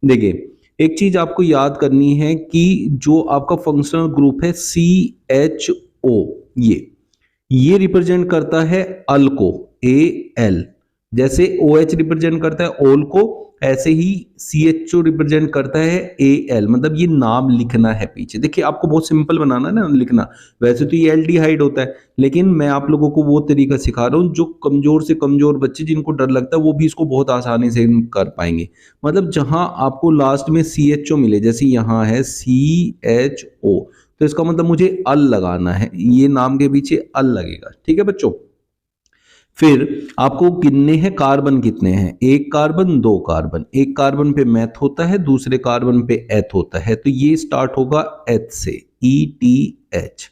देखिए, एक चीज आपको याद करनी है कि जो आपका फंक्शनल ग्रुप है CHO, ये रिप्रेजेंट करता है अल को, AL। जैसे OH रिप्रेजेंट करता है ओल को, ऐसे ही CHO रिप्रेजेंट करता है AL। मतलब ये नाम लिखना है पीछे। देखिए, आपको बहुत सिंपल बनाना है ना लिखना। वैसे तो ये एल्डिहाइड होता है, लेकिन मैं आप लोगों को वो तरीका सिखा रहा हूँ जो कमजोर से कमजोर बच्चे जिनको डर लगता है वो भी इसको बहुत आसानी से कर पाएंगे। मतलब जहां आपको लास्ट में CHO मिले, जैसे यहाँ है CHO, तो इसका मतलब मुझे अल लगाना है, ये नाम के पीछे अल लगेगा। ठीक है बच्चों। फिर आपको गिनने हैं कार्बन कितने हैं, एक कार्बन, दो कार्बन। एक कार्बन पे मैथ होता है, दूसरे कार्बन पे एथ होता है, तो ये स्टार्ट होगा एथ से, ETH।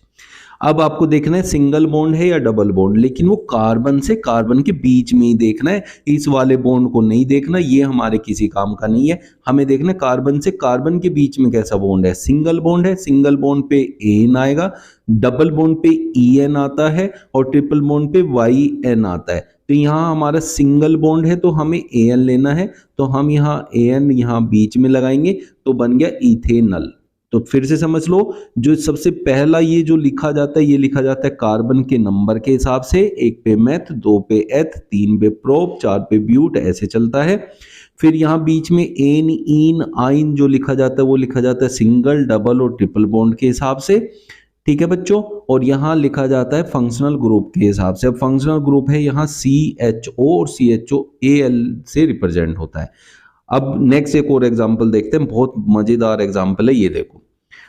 अब आपको देखना है सिंगल बॉन्ड है या डबल बॉन्ड, लेकिन वो कार्बन से कार्बन के बीच में ही देखना है, इस वाले बॉन्ड को नहीं देखना, ये हमारे किसी काम का नहीं है। हमें देखना है कार्बन से कार्बन के बीच में कैसा बॉन्ड है। सिंगल बॉन्ड है, सिंगल बॉन्ड पे एन आएगा, डबल बॉन्ड पे EN आता है, और ट्रिपल बॉन्ड पे YN आता है। तो यहाँ हमारा सिंगल बॉन्ड है तो हमें AN लेना है, तो हम यहाँ AN यहाँ बीच में लगाएंगे, तो बन गया इथेनल। तो फिर से समझ लो, जो सबसे पहला ये जो लिखा जाता है, ये लिखा जाता है कार्बन के नंबर के हिसाब से, एक पे मैथ, दो पे एथ, तीन पे प्रोप, चार पे ब्यूट, ऐसे चलता है। फिर यहाँ बीच में एन, इन, आइन जो लिखा जाता है वो लिखा जाता है सिंगल, डबल और ट्रिपल बॉन्ड के हिसाब से। ठीक है बच्चों। और यहाँ लिखा जाता है फंक्शनल ग्रुप के हिसाब से। अब फंक्शनल ग्रुप है यहाँ CHO, और CHO AL से रिप्रेजेंट होता है। अब नेक्स्ट एक और एग्जांपल देखते हैं, बहुत मजेदार एग्जांपल है, ये देखो।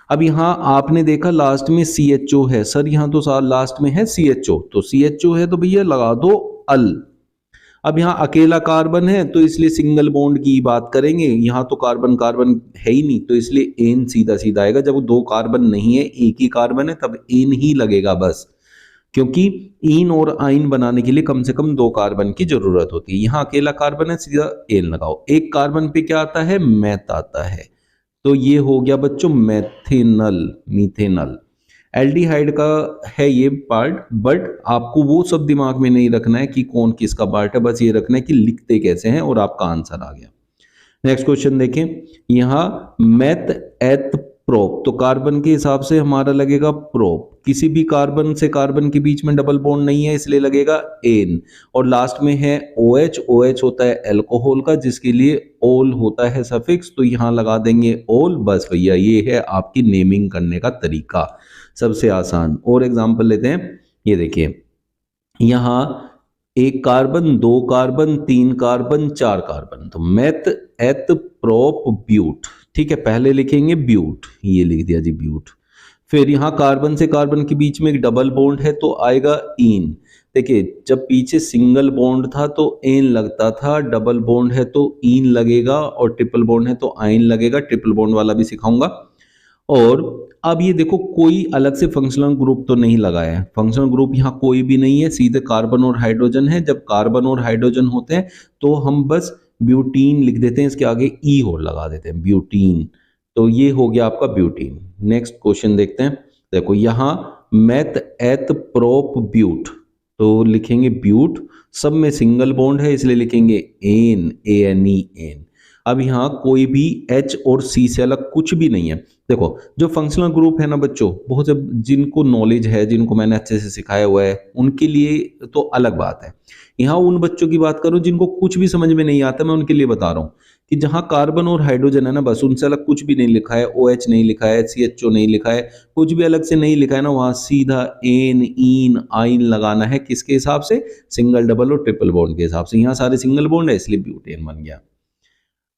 अब यहाँ आपने देखा लास्ट में CHO है, सर यहाँ तो लास्ट में है CHO, तो CHO है तो भैया लगा दो अल। अब यहाँ अकेला कार्बन है तो इसलिए सिंगल बॉन्ड की बात करेंगे, यहाँ तो कार्बन कार्बन है ही नहीं, तो इसलिए एन सीधा सीधा आएगा। जब दो कार्बन नहीं है, एक ही कार्बन है, तब एन ही लगेगा बस, क्योंकि इन और आइन बनाने के लिए कम से कम दो कार्बन की जरूरत होती है। यहाँ अकेला कार्बन है, सीधा एन लगाओ। एक कार्बन पे क्या आता है, मैथ आता है, तो ये हो गया बच्चों मैथेनल, मीथेनल। एल्डिहाइड का है ये पार्ट, बट आपको वो सब दिमाग में नहीं रखना है कि कौन किसका पार्ट है, बस ये रखना है कि लिखते कैसे हैं, और आपका आंसर आ गया। नेक्स्ट क्वेश्चन देखें, यहाँ मैथ एथ प्रोप, तो कार्बन के हिसाब से हमारा लगेगा प्रोप। किसी भी कार्बन से कार्बन के बीच में डबल बॉन्ड नहीं है, इसलिए लगेगा एन। और लास्ट में है OH, OH होता है अल्कोहल का, जिसके लिए ओल होता है सफिक्स, तो यहां लगा देंगे ओल। बस भैया ये है आपकी नेमिंग करने का तरीका, सबसे आसान। और एग्जांपल लेते हैं, ये देखिए यहां एक कार्बन, दो कार्बन, तीन कार्बन, चार कार्बन, तो मेथ एथ प्रोप ब्यूट। ठीक है, पहले लिखेंगे ब्यूट, ये लिख दिया जी ब्यूट। फिर यहाँ कार्बन से कार्बन के बीच में एक डबल बॉन्ड है तो आएगा इन। देखिए, जब पीछे सिंगल बॉन्ड था तो एन लगता था, डबल बॉन्ड है तो इन लगेगा, और ट्रिपल बॉन्ड है तो आइन लगेगा। ट्रिपल बॉन्ड वाला भी सिखाऊंगा। और अब ये देखो, कोई अलग से फंक्शनल ग्रुप तो नहीं लगाया है, फंक्शनल ग्रुप यहाँ कोई भी नहीं है, सीधे कार्बन और हाइड्रोजन है। जब कार्बन और हाइड्रोजन होते हैं तो हम बस ब्यूटीन लिख देते हैं, इसके आगे ई और लगा देते हैं, ब्यूटीन। तो ये हो गया आपका ब्यूटीन। नेक्स्ट क्वेश्चन देखते हैं, देखो यहाँ मैथ एथ प्रोप ब्यूट, तो लिखेंगे ब्यूट, सब में सिंगल बॉन्ड है इसलिए लिखेंगे एन, ANE, एन। अब यहाँ कोई भी H और C से अलग कुछ भी नहीं है। देखो, जो फंक्शनल ग्रुप है ना बच्चों, बहुत से जिनको नॉलेज है, जिनको मैंने अच्छे से सिखाया हुआ है, उनके लिए तो अलग बात है। यहाँ उन बच्चों की बात करूं जिनको कुछ भी समझ में नहीं आता, मैं उनके लिए बता रहा हूँ कि जहाँ कार्बन और हाइड्रोजन है ना, बस उनसे अलग कुछ भी नहीं लिखा है, OH नहीं लिखा है, CHO नहीं लिखा है, कुछ भी अलग से नहीं लिखा है ना, वहां सीधा एन, इन, आइन लगाना है। किसके हिसाब से, सिंगल, डबल और ट्रिपल बॉन्ड के हिसाब से। यहाँ सारे सिंगल बॉन्ड है इसलिए ब्यूटेन बन गया।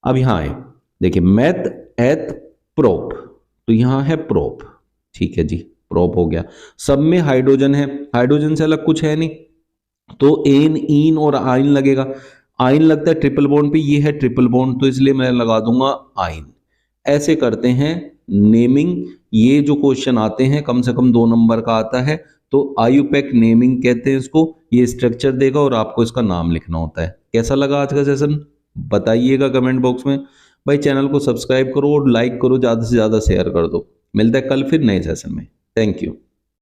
अब यहाँ आए, देखिए मैथ एथ प्रोप, तो यहाँ है प्रोप। ठीक है जी, प्रोप हो गया। सब में हाइड्रोजन है, हाइड्रोजन से अलग कुछ है नहीं, तो एन, इन और आइन लगेगा। आइन लगता है ट्रिपल बॉन्ड पे, ये है ट्रिपल बॉन्ड, तो इसलिए मैं लगा दूंगा आइन। ऐसे करते हैं नेमिंग। ये जो क्वेश्चन आते हैं कम से कम 2 नंबर का आता है, तो आयुपैक नेमिंग कहते हैं इसको। ये स्ट्रक्चर देगा और आपको इसका नाम लिखना होता है। कैसा लगा आज का सेशन, बताइएगा कमेंट बॉक्स में। भाई चैनल को सब्सक्राइब करो और लाइक करो, ज़्यादा से ज़्यादा शेयर कर दो। मिलता है कल फिर नए सेशन में। Thank you.